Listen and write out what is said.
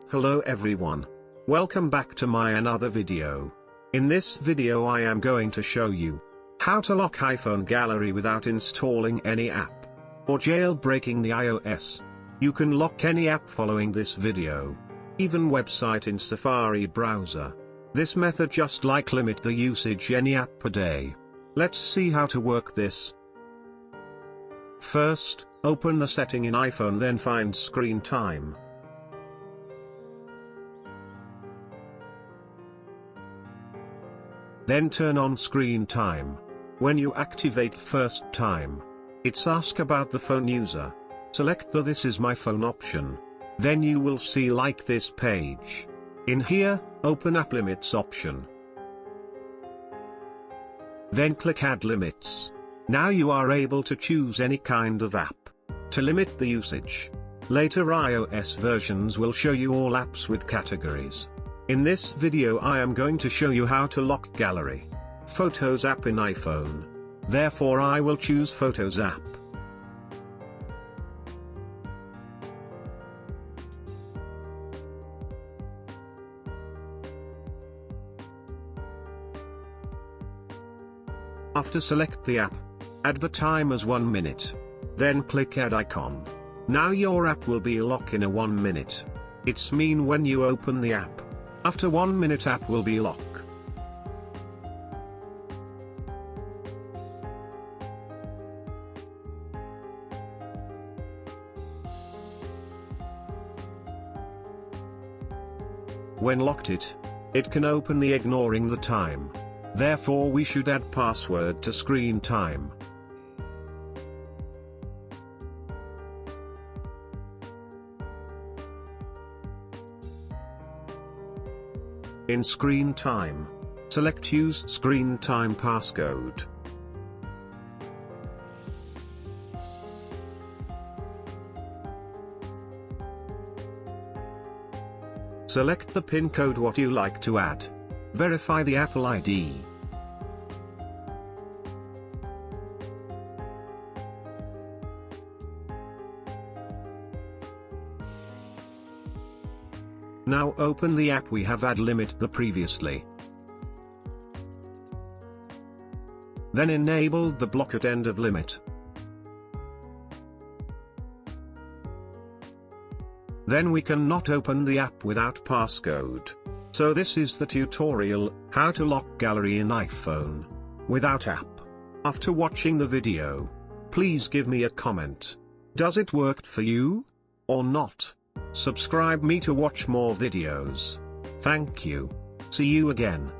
Hello everyone. Welcome back to my another video. In this video I am going to show you how to lock iPhone gallery without installing any app or jailbreaking the iOS. You can lock any app following this video, even website in Safari browser. This method just like limit the usage any app per day. Let's see how to work this. First, open the setting in iPhone, then find screen time. Then turn on screen time. When you activate first time, it's ask about the phone user. Select the This is my phone option. Then you will see like this page. In here, open app limits option. Then click add limits. Now you are able to choose any kind of app to limit the usage. Later iOS versions will show you all apps with categories. In this video I am going to show you how to lock gallery Photos app in iPhone. Therefore I will choose Photos app. After select the app, add the time as 1 minute. Then click add icon. Now your app will be locked in a 1 minute. It's mean when you open the app, after 1 minute app will be locked. When locked it can open the ignoring the time. Therefore we should add password to screen time. In screen time, select use screen time passcode. Select the PIN code what you like to add. Verify the Apple ID. Now open the app we have add limit the previously. Then enable the block at end of limit. Then we cannot open the app without passcode. So this is the tutorial, how to lock gallery in iPhone without app. After watching the video, please give me a comment. Does it worked for you? Or not? Subscribe me to watch more videos. Thank you. See you again.